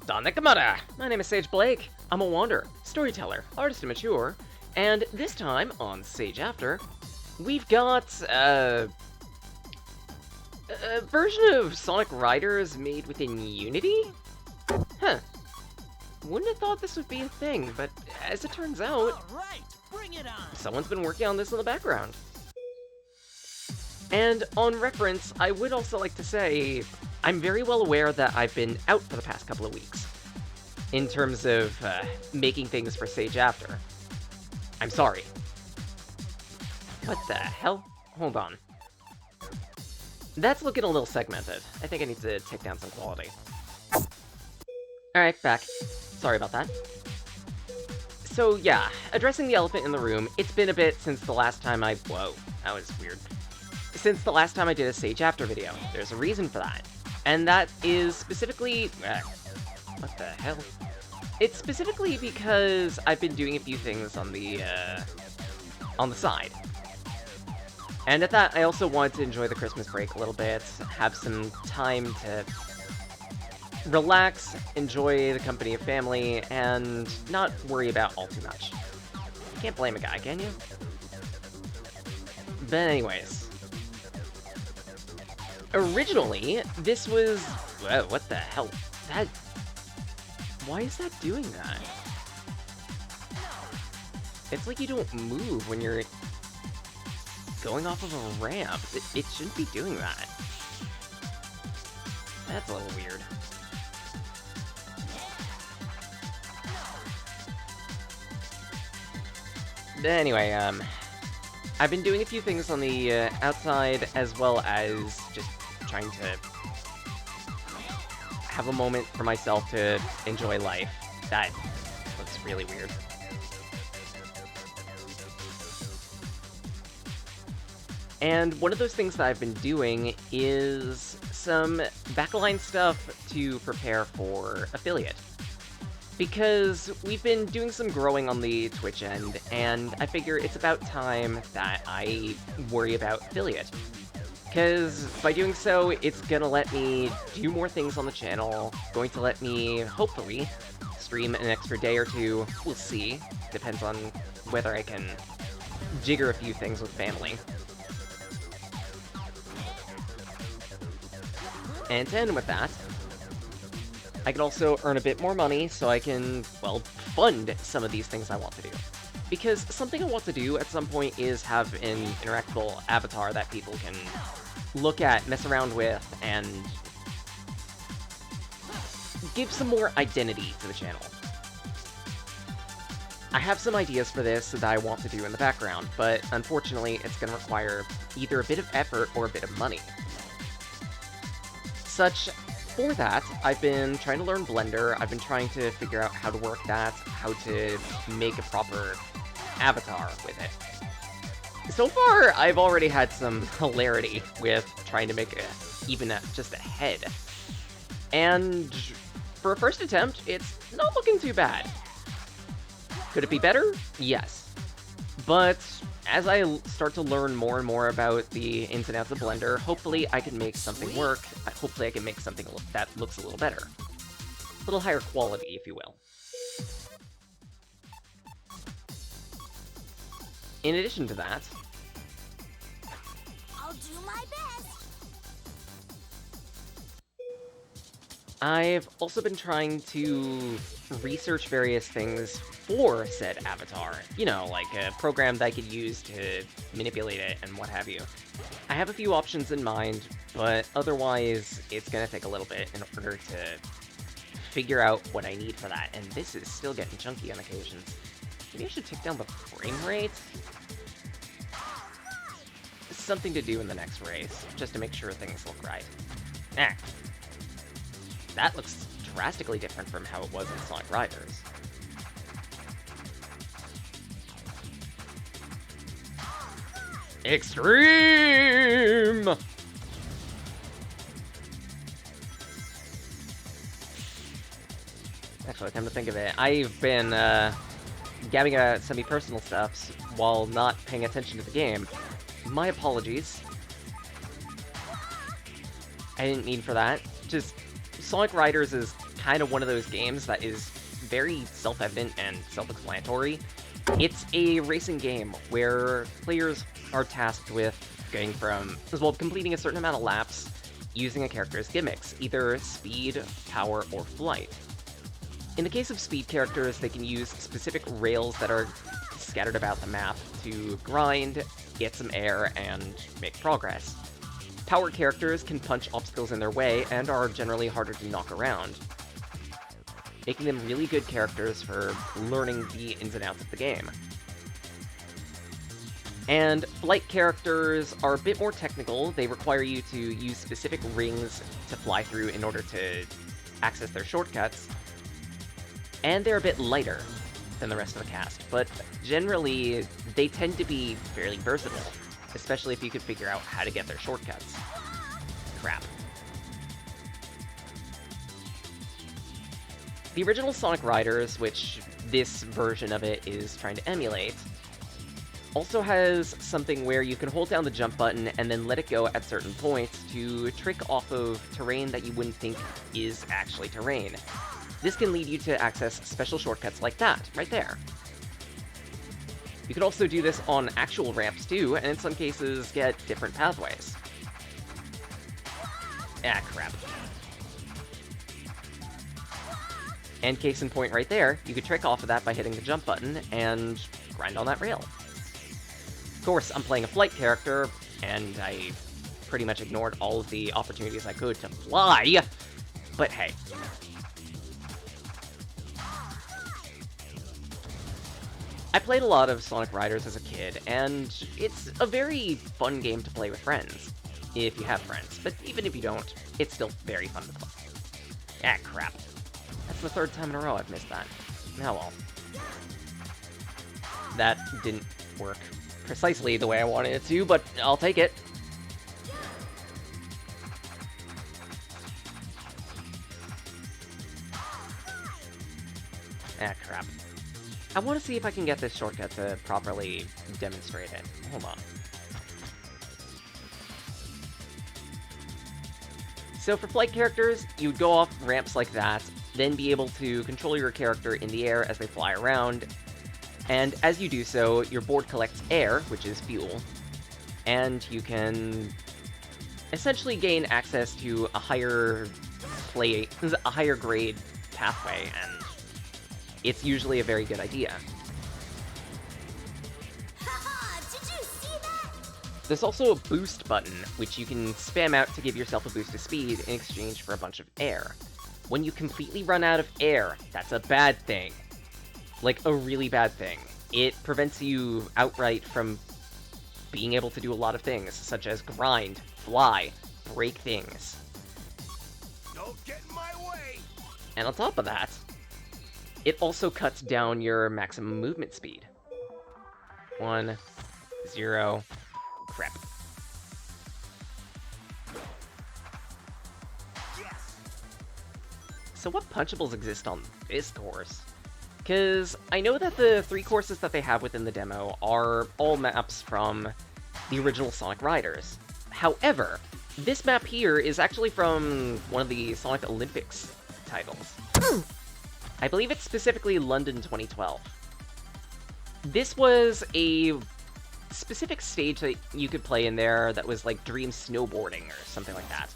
Nakamura! My name is Sage Blake. I'm a wanderer, storyteller, artist and mature, and this time on Sage After, we've got a version of Sonic Riders made within Unity? Huh. Wouldn't have thought this would be a thing, but as it turns out, Bring it on. someone's been working on this in the background. And on reference, I would also like to say, I'm very well aware that I've been out for the past couple of weeks, in terms of making things for Sage After. I'm sorry. What the hell? Hold on. That's looking a little segmented. I think I need to take down some quality. Alright, back. Sorry about that. So yeah, addressing the elephant in the room, it's been a bit since the last time I... Whoa, that was weird. Since the last time I did a Sage After video. There's a reason for that. And that is specifically... what the hell? It's specifically because I've been doing a few things on the side. And at that, I also wanted to enjoy the Christmas break a little bit, have some time to relax, enjoy the company of family, and not worry about all too much. You can't blame a guy, can you? But anyways. Originally, this was... Whoa, what the hell? That... Why is that doing that? It's like you don't move when you're going off of a ramp. It shouldn't be doing that. That's a little weird. But anyway, I've been doing a few things on the outside, as well as just trying to have a moment for myself to enjoy life. That looks really weird. And one of those things that I've been doing is some backline stuff to prepare for affiliate. Because we've been doing some growing on the Twitch end, and I figure it's about time that I worry about affiliate. Because by doing so, it's gonna let me do more things on the channel, going to let me, hopefully, stream an extra day or two. We'll see. Depends on whether I can jigger a few things with family. And to end with that, I can also earn a bit more money so I can, well, fund some of these things I want to do. Because something I want to do at some point is have an interactable avatar that people can look at, mess around with, and give some more identity to the channel. I have some ideas for this that I want to do in the background, but unfortunately it's going to require either a bit of effort or a bit of money. For that, I've been trying to learn Blender, I've been trying to figure out how to work that, how to make a proper avatar with it. So far, I've already had some hilarity with trying to make just a head. And for a first attempt, it's not looking too bad. Could it be better? Yes. But as I start to learn more and more about the ins and outs of Blender, hopefully I can make something work. Hopefully I can make something that looks a little better. A little higher quality, if you will. In addition to that, I'll do my best. I've also been trying to research various things for said avatar. You know, like a program that I could use to manipulate it and what have you. I have a few options in mind, but otherwise it's gonna take a little bit in order to figure out what I need for that, and this is still getting chunky on occasions. Maybe I should take down the frame rate? It's something to do in the next race, just to make sure things look right. That looks drastically different from how it was in Sonic Riders. Extreme! Actually, come to think of it, I've been gabbing out semi-personal stuff while not paying attention to the game. My apologies. I didn't mean for that. Just, Sonic Riders is kind of one of those games that is very self-evident and self-explanatory. It's a racing game where players are tasked with going from, as well, completing a certain amount of laps using a character's gimmicks, either speed, power, or flight. In the case of speed characters, they can use specific rails that are scattered about the map to grind, get some air, and make progress. Power characters can punch obstacles in their way and are generally harder to knock around, making them really good characters for learning the ins and outs of the game. And flight characters are a bit more technical. They require you to use specific rings to fly through in order to access their shortcuts, and they're a bit lighter than the rest of the cast, but generally they tend to be fairly versatile, especially if you could figure out how to get their shortcuts. Crap. The original Sonic Riders, which this version of it is trying to emulate, also has something where you can hold down the jump button and then let it go at certain points to trick off of terrain that you wouldn't think is actually terrain. This can lead you to access special shortcuts like that, right there. You can also do this on actual ramps too, and in some cases get different pathways. Ah, crap. And case in point right there, you could trick off of that by hitting the jump button and grind on that rail. Of course, I'm playing a flight character, and I pretty much ignored all of the opportunities I could to fly, but hey. I played a lot of Sonic Riders as a kid, and it's a very fun game to play with friends, if you have friends. But even if you don't, it's still very fun to play. Ah, crap. That's the third time in a row I've missed that. Oh well. That didn't work precisely the way I wanted it to, but I'll take it. Ah, crap. I want to see if I can get this shortcut to properly demonstrate it. Hold on. So for flight characters, you would go off ramps like that, then be able to control your character in the air as they fly around, and as you do so, your board collects air, which is fuel, and you can essentially gain access to a higher grade pathway, and it's usually a very good idea. Did you see that? There's also a boost button, which you can spam out to give yourself a boost of speed in exchange for a bunch of air. When you completely run out of air, that's a bad thing. Like, a really bad thing. It prevents you outright from being able to do a lot of things, such as grind, fly, break things. Don't get in my way! And on top of that, it also cuts down your maximum movement speed. 1, 0, crap. Yes! So what punchables exist on this course? Because I know that the 3 courses that they have within the demo are all maps from the original Sonic Riders. However, this map here is actually from one of the Sonic Olympics titles. I believe it's specifically London 2012. This was a specific stage that you could play in there that was like Dream Snowboarding or something like that.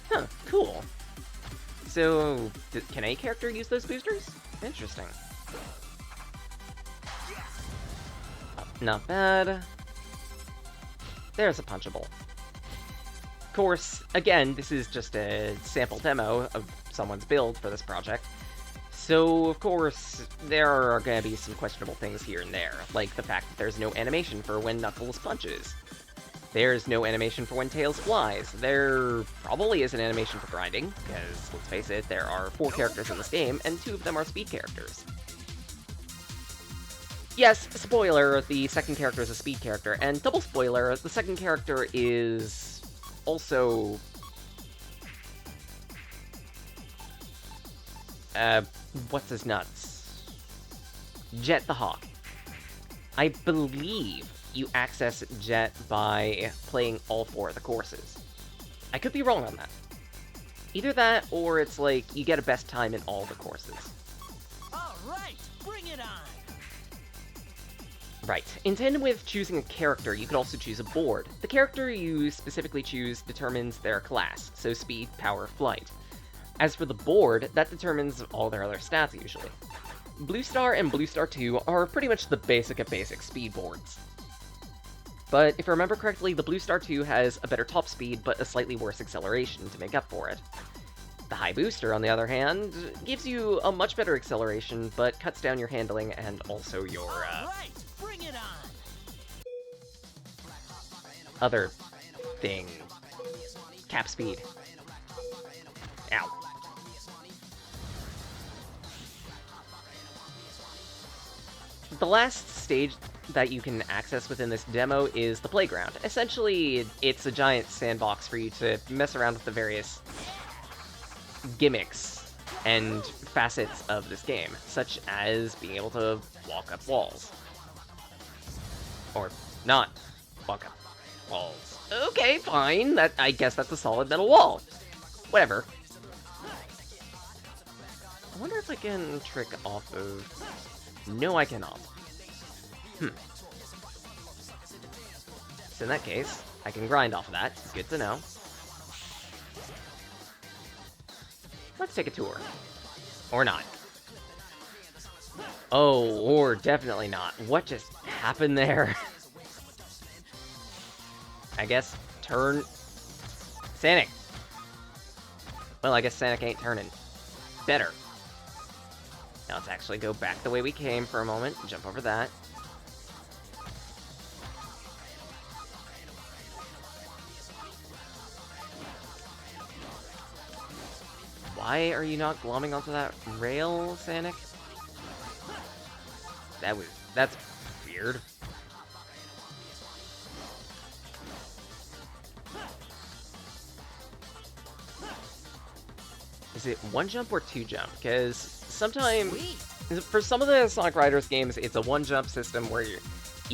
Huh, cool. So, can any character use those boosters? Interesting. Not bad. There's a punchable. Of course, again, this is just a sample demo of someone's build for this project. So, of course, there are going to be some questionable things here and there, like the fact that there's no animation for when Knuckles punches. There's no animation for when Tails flies. There probably is an animation for grinding, because, let's face it, there are 4 characters in this game, and 2 of them are speed characters. Yes, spoiler, the second character is a speed character, and double spoiler, the second character is also... what's his nuts? Jet the Hawk. I believe you access Jet by playing all 4 of the courses. I could be wrong on that. Either that, or it's like you get a best time in all the courses. All right, bring it on. Right. In tandem with choosing a character, you could also choose a board. The character you specifically choose determines their class, so speed, power, flight. As for the board, that determines all their other stats usually. Blue Star and Blue Star 2 are pretty much the basic of basic speed boards. But if I remember correctly, the Blue Star 2 has a better top speed, but a slightly worse acceleration to make up for it. The High Booster, on the other hand, gives you a much better acceleration, but cuts down your handling and also your, Right, bring it on. other thing. Cap speed. Ow. The last stage that you can access within this demo is the playground. Essentially, it's a giant sandbox for you to mess around with the various gimmicks and facets of this game, such as being able to walk up walls. Or not walk up walls. Okay, fine. I guess that's a solid metal wall. Whatever. I wonder if I can trick off of... No, I cannot. So in that case, I can grind off of that. Good to know. Let's take a tour. Or not. Oh, or definitely not. What just happened there? I guess turn... Sanic. Well, I guess Sanic ain't turning. Better. Now let's actually go back the way we came for a moment. Jump over that. Why are you not glomming onto that rail, Sanic? That's weird. Is it 1 jump or 2 jump? Because sometimes, for some of the Sonic Riders games, it's a 1 jump system where you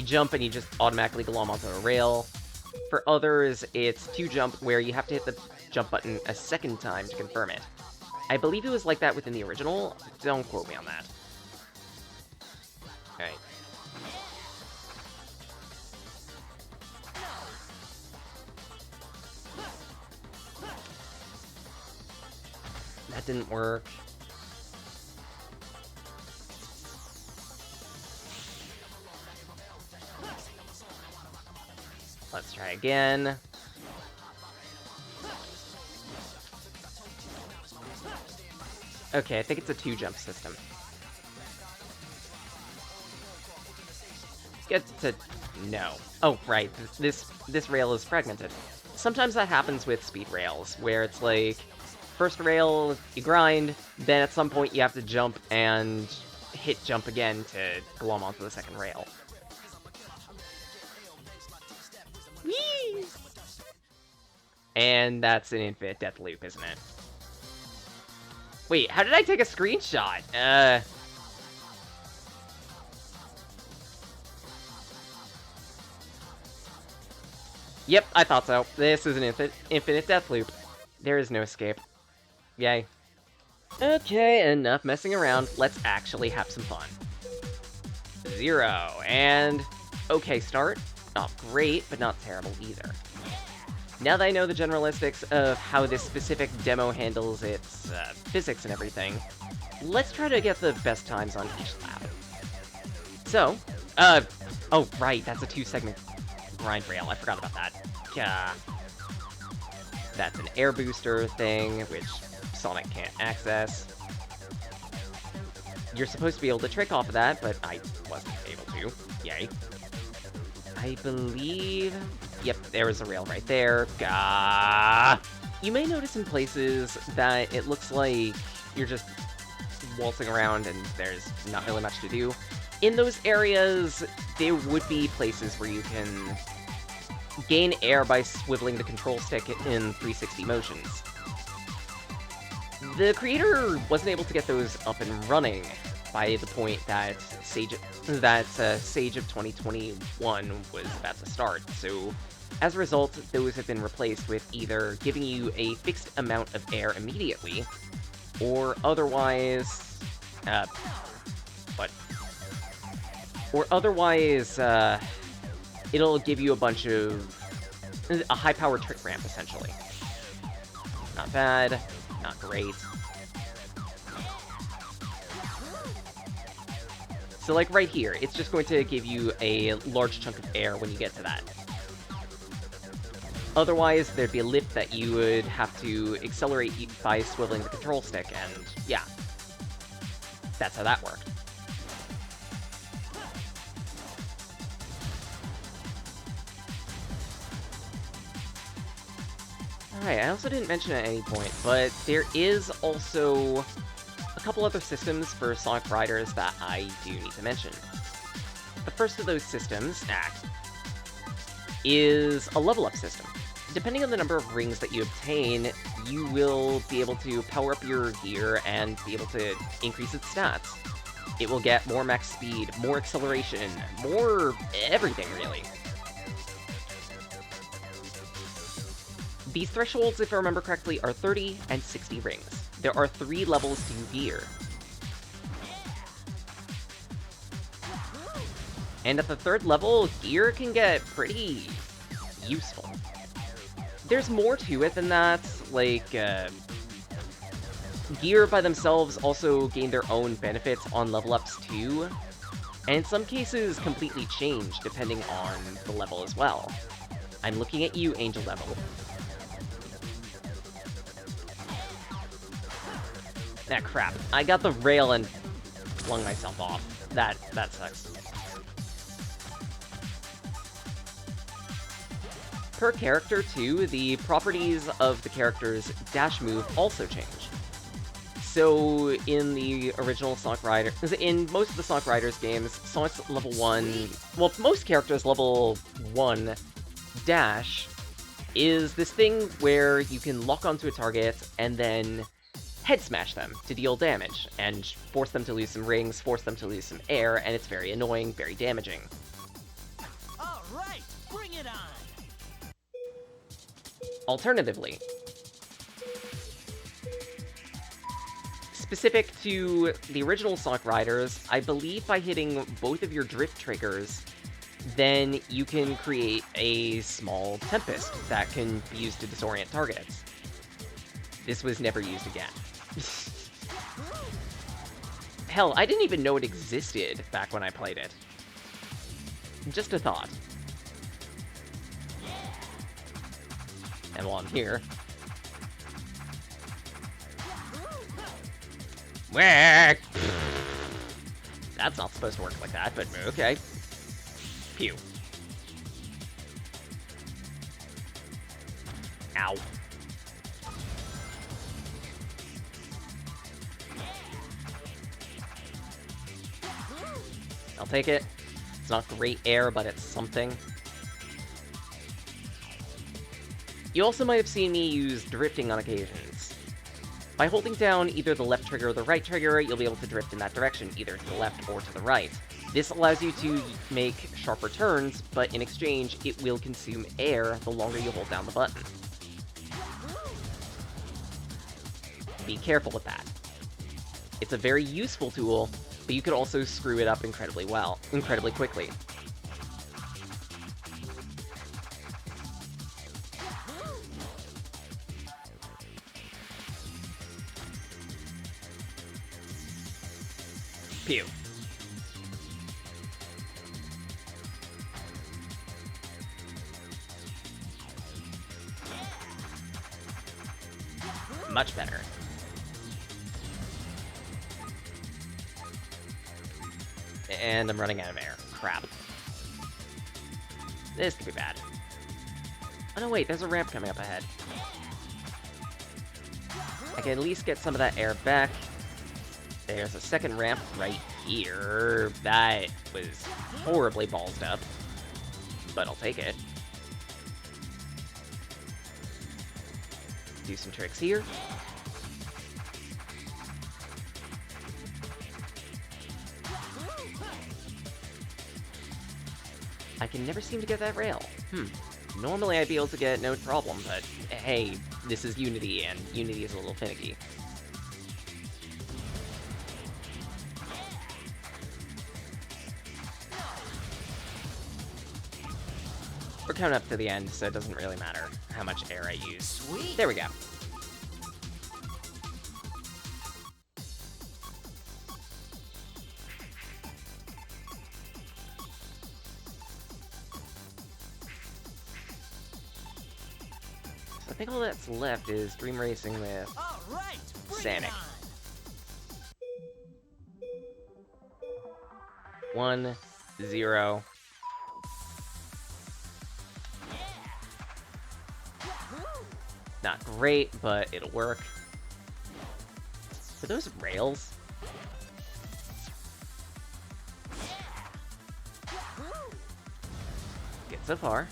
jump and you just automatically glom onto a rail. For others, it's 2 jump where you have to hit the jump button a second time to confirm it. I believe it was like that within the original. Don't quote me on that. Alright. That didn't work. Let's try again. Okay, I think it's a 2 jump system. Get to... No. Oh, right. This rail is fragmented. Sometimes that happens with speed rails, where it's like... First rail, you grind, then at some point you have to jump and hit jump again to glom onto the second rail. Whee! And that's an infinite death loop, isn't it? Wait, how did I take a screenshot? Yep, I thought so. This is an infinite death loop. There is no escape. Yay. Okay, enough messing around. Let's actually have some fun. 0, and... Okay, start. Not great, but not terrible either. Now that I know the generalistics of how this specific demo handles its physics and everything, let's try to get the best times on each lap. So, oh right, that's a 2-segment grind rail, I forgot about that. That's an air booster thing, which Sonic can't access. You're supposed to be able to trick off of that, but I wasn't able to. Yay. I believe... Yep, there was a rail right there. Gah! You may notice in places that it looks like you're just waltzing around and there's not really much to do. In those areas, there would be places where you can gain air by swiveling the control stick in 360 motions. The creator wasn't able to get those up and running by the point that Sage of 2021 was about to start. So, as a result, those have been replaced with either giving you a fixed amount of air immediately, or otherwise, it'll give you a high-power trick ramp, essentially. Not bad, not great. So, like, right here, it's just going to give you a large chunk of air when you get to that. Otherwise, there'd be a lift that you would have to accelerate by swiveling the control stick, and yeah. That's how that worked. Alright, I also didn't mention at any point, but there is also a couple other systems for Sonic Riders that I do need to mention. The first of those systems, is a level-up system. Depending on the number of rings that you obtain, you will be able to power up your gear and be able to increase its stats. It will get more max speed, more acceleration, more everything, really. These thresholds, if I remember correctly, are 30 and 60 rings. There are 3 levels to gear. And at the 3rd level, gear can get pretty useful. There's more to it than that, like, gear by themselves also gain their own benefits on level-ups too, and in some cases completely change depending on the level as well. I'm looking at you, Angel Level. Ah, crap. I got the rail and flung myself off. That sucks. Per character, too, the properties of the character's dash move also change. So, in the original Sonic Riders, in most of the Sonic Riders games, Sonic's level 1, well, most characters' level 1 dash is this thing where you can lock onto a target and then head smash them to deal damage, and force them to lose some rings, force them to lose some air, and it's very annoying, very damaging. Alright, bring it on! Alternatively, specific to the original Sonic Riders, I believe by hitting both of your drift triggers, then you can create a small Tempest that can be used to disorient targets. This was never used again. Hell, I didn't even know it existed back when I played it. Just a thought. And while I'm here... Whack! That's not supposed to work like that, but okay. Pew. Ow. I'll take it. It's not great air, but it's something. You also might have seen me use drifting on occasions. By holding down either the left trigger or the right trigger, you'll be able to drift in that direction, either to the left or to the right. This allows you to make sharper turns, but in exchange, it will consume air the longer you hold down the button. Be careful with that. It's a very useful tool, but you could also screw it up incredibly quickly. Pew. Much better. And I'm running out of air. Crap. This could be bad. Oh no, wait, there's a ramp coming up ahead. I can at least get some of that air back. There's a second ramp right here. That was horribly ballsed up, but I'll take it. Do some tricks here. I can never seem to get that rail. Normally I'd be able to get no problem, but hey, this is Unity, and Unity is a little finicky. We're coming up to the end, so it doesn't really matter how much air I use. Sweet. There we go. So I think all that's left is Dream Racing with All right, bring Sonic. it on. 1, 0. Not great, but it'll work. Are those rails? Good so far.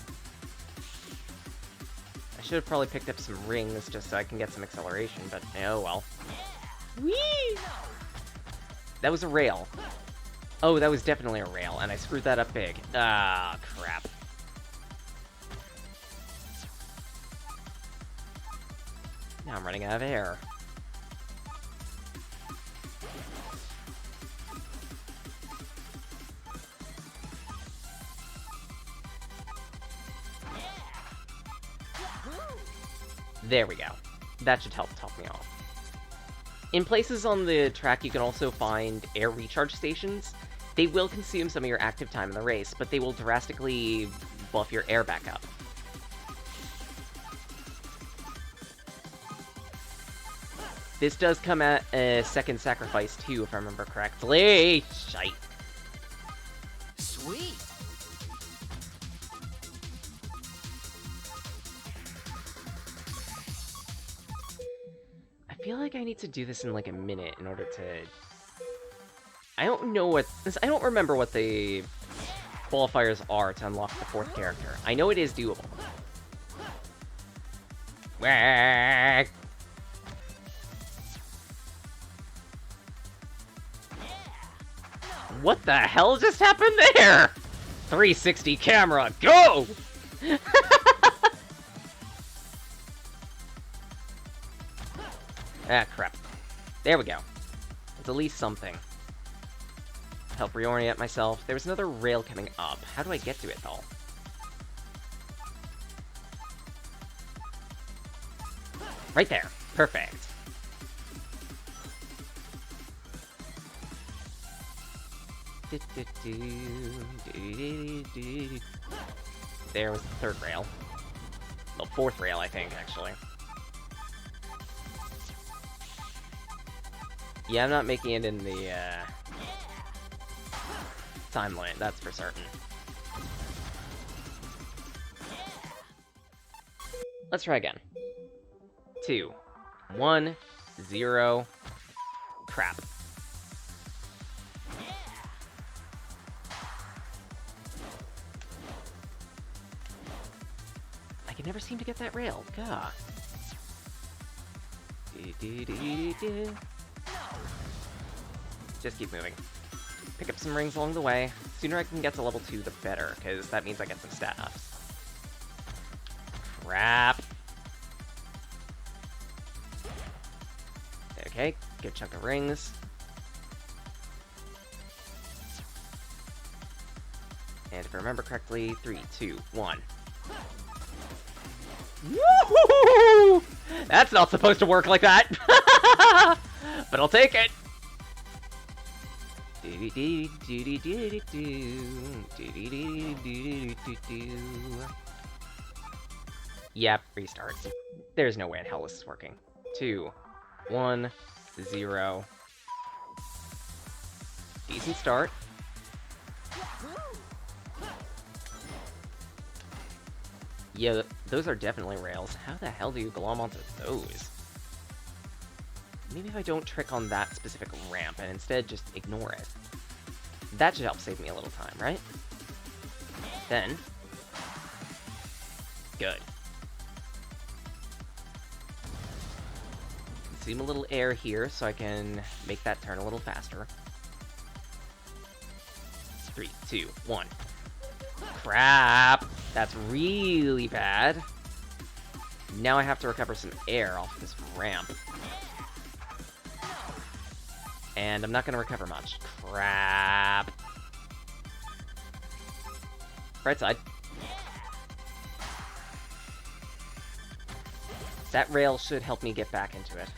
I should have probably picked up some rings just so I can get some acceleration, but oh well. Whee! That was a rail. Oh, that was definitely a rail, and I screwed that up big. Ah, crap. Now I'm running out of air. There we go. That should help top me off. In places on the track, you can also find air recharge stations. They will consume some of your active time in the race, but they will drastically buff your air back up. This does come at a second sacrifice, too, if I remember correctly. Shite. Sweet. I feel like I need to do this in like a minute in order to... I don't know what... I don't remember what the qualifiers are to unlock the fourth character. I know it is doable. Whack! What the hell just happened there? 360 camera, go! Ah, crap. There we go. It's at least something. Help reorient myself. There was another rail coming up. How do I get to it, though? Right there. Perfect. There was the third rail. Well, fourth rail, I think, actually. Yeah, I'm not making it in the, time limit, that's for certain. Let's try again. 2, 1, 0. Crap. I can never seem to get that rail. Gah. Just keep moving. Pick up some rings along the way. The sooner I can get to level 2, the better, because that means I get some stat ups. Crap. Okay, good chunk of rings. And if I remember correctly, 3, 2, 1. Woohoo! That's not supposed to work like that! But I'll take it! Yep, restart. There's no way in hell this is working. 2, 1, 0. Decent start. Yeah, those are definitely rails. How the hell do you glom onto those? Maybe if I don't trick on that specific ramp and instead just ignore it. That should help save me a little time, right? Then... Good. Consume a little air here so I can make that turn a little faster. 3, 2, 1. Crap! That's really bad. Now I have to recover some air off this ramp. And I'm not going to recover much. Crap. Right side. That rail should help me get back into it.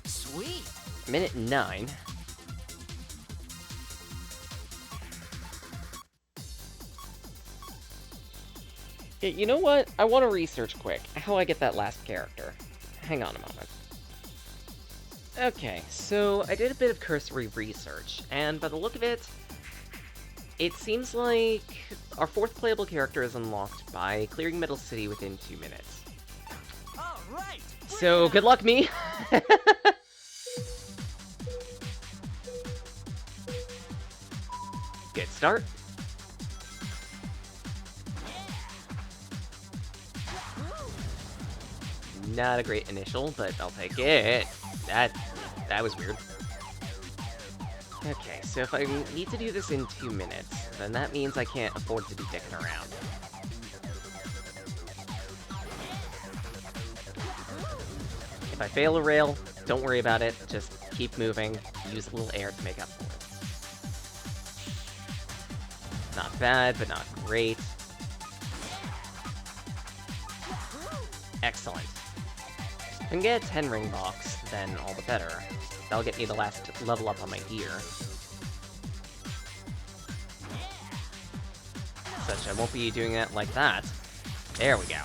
Sweet. Minute 9. You know what? I want to research quick how I get that last character. Hang on a moment. Okay, so I did a bit of cursory research, and by the look of it, it seems like our 4th playable character is unlocked by clearing Metal City within 2 minutes. All right. So, good luck, me! Good start. Not a great initial, but I'll take it. That was weird. Okay, so if I need to do this in 2 minutes, then that means I can't afford to be dicking around. If I fail a rail, don't worry about it, just keep moving, use a little air to make up for it. Not bad, but not great. Excellent. If I can get a 10 ring box, then all the better. That'll get me the last level up on my gear. Such I won't be doing it like that. There we go.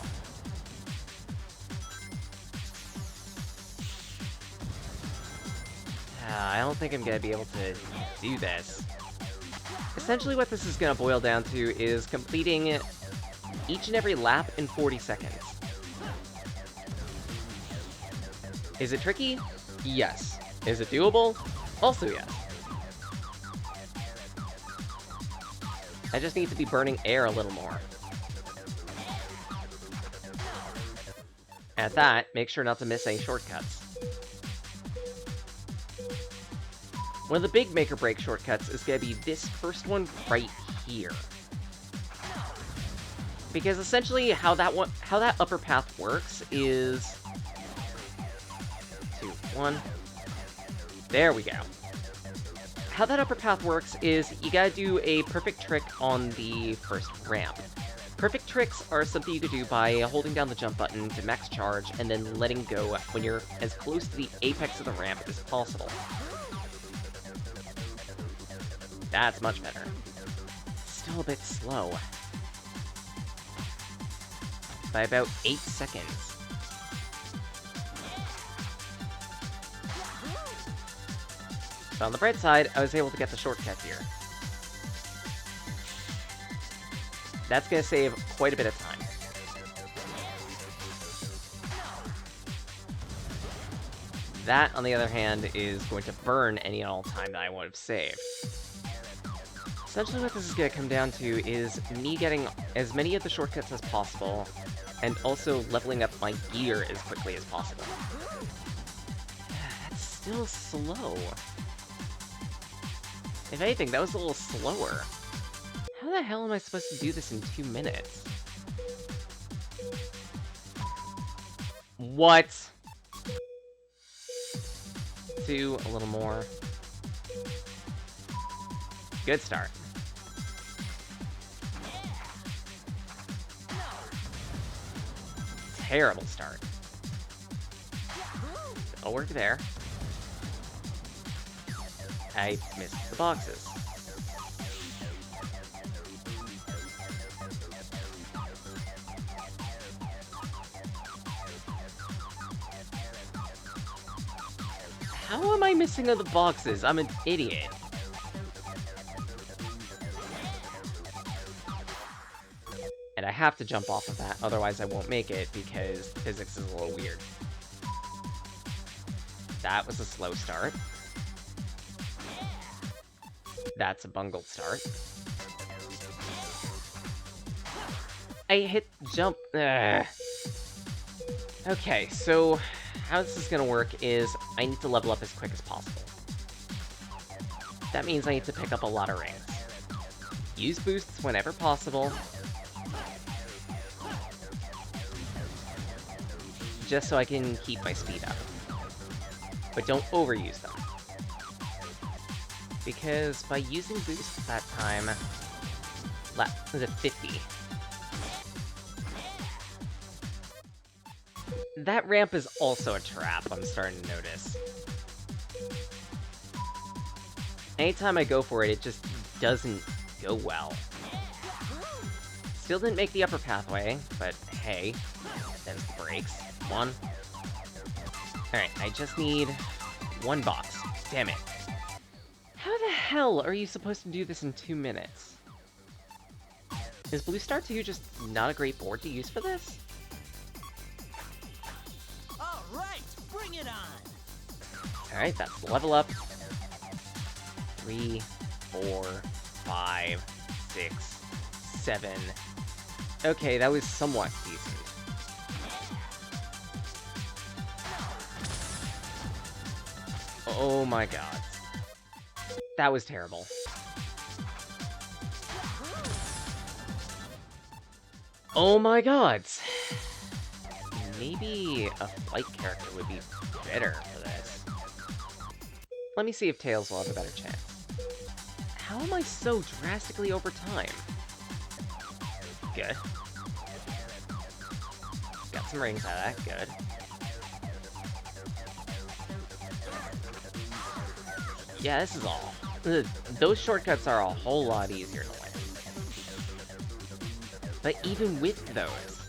I don't think I'm gonna be able to do this. Essentially what this is gonna boil down to is completing each and every lap in 40 seconds. Is it tricky? Yes. Is it doable? Also yes. I just need to be burning air a little more. At that, make sure not to miss any shortcuts. One of the big make-or-break shortcuts is going to be this first one right here. Because essentially how that upper path works is 2, 1. There we go. How that upper path works is you gotta do a perfect trick on the first ramp. Perfect tricks are something you could do by holding down the jump button to max charge and then letting go when you're as close to the apex of the ramp as possible. That's much better. Still a bit slow. By about 8 seconds. But on the bright side, I was able to get the shortcut here. That's going to save quite a bit of time. That, on the other hand, is going to burn any and all time that I would have saved. Essentially what this is going to come down to is me getting as many of the shortcuts as possible, and also leveling up my gear as quickly as possible. That's still slow. If anything, that was a little slower. How the hell am I supposed to do this in 2 minutes? What? 2, a little more. Good start. Terrible start. I'll work there. I missed the boxes. How am I missing the boxes? I'm an idiot. And I have to jump off of that, otherwise I won't make it, because physics is a little weird. That was a slow start. That's a bungled start. I hit jump. Ugh. Okay, so how this is gonna work is I need to level up as quick as possible. That means I need to pick up a lot of rings. Use boosts whenever possible. Just so I can keep my speed up. But don't overuse them. Because by using boosts that time... was it 50? That ramp is also a trap, I'm starting to notice. Anytime I go for it, it just doesn't go well. Still didn't make the upper pathway, but hey, there's the brakes. One. Alright, I just need one box. Damn it. How the hell are you supposed to do this in 2 minutes? Is Blue Star 2 just not a great board to use for this? All right, bring it on. Alright, that's the level up. 3, 4, 5, 6, 7. Okay, that was somewhat decent. Oh my god. That was terrible. Oh my god! Maybe a flight character would be better for this. Let me see if Tails will have a better chance. How am I so drastically over time? Good. Got some rings out of that, good. Yeah, this is all. Those shortcuts are a whole lot easier to win. But even with those,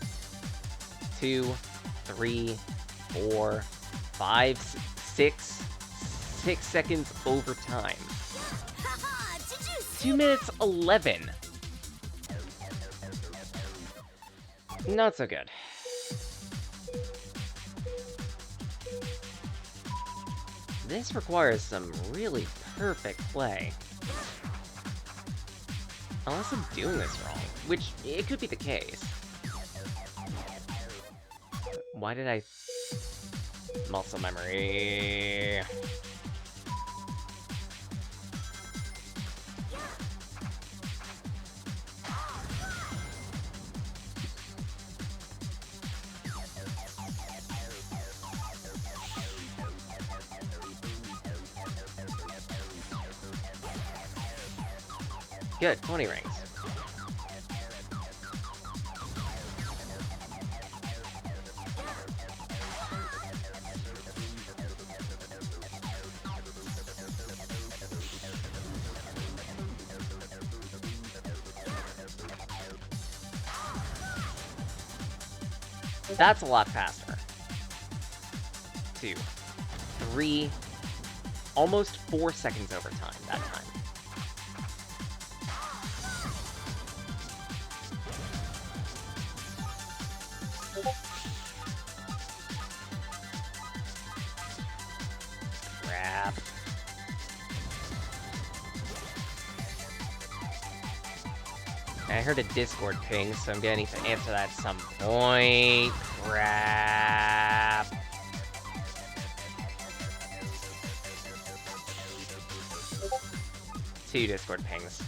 2, 3, 4, 5, 6 seconds over time. 2 minutes 11. Not so good. This requires some really perfect play. Unless I'm doing this wrong, which it could be the case. Why did I... Muscle memory... Good, 20 rings. That's a lot faster. 2, 3, almost 4 seconds over time that time. Crap. I heard a Discord ping, so I'm gonna need to answer that at some point. Crap. Two Discord pings.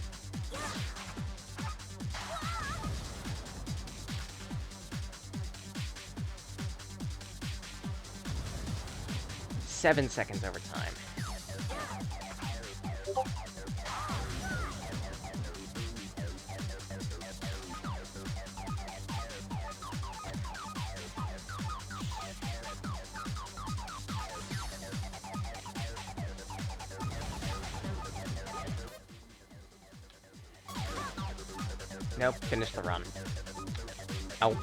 Seven seconds over time. Nope, finish the run. Oh.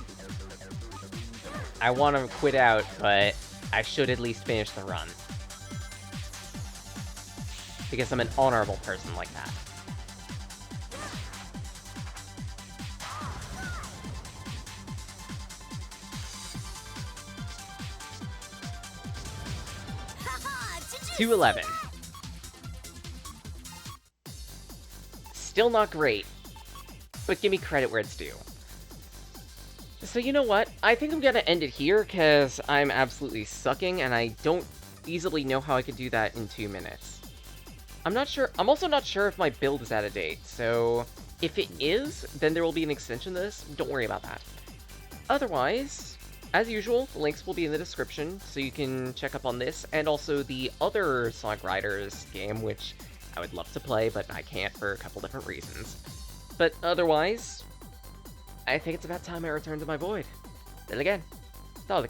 I want to quit out, but I should at least finish the run. Because I'm an honorable person like that. Haha, 211. Still not great, but give me credit where it's due. So you know what? I think I'm gonna end it here, because I'm absolutely sucking, and I don't easily know how I could do that in 2 minutes. I'm not sure. I'm also not sure if my build is out of date, so if it is, then there will be an extension to this. Don't worry about that. Otherwise, as usual, the links will be in the description, so you can check up on this, and also the other Sonic Riders game, which I would love to play, but I can't for a couple different reasons. But otherwise, I think it's about time I return to my void. Then again, 到了，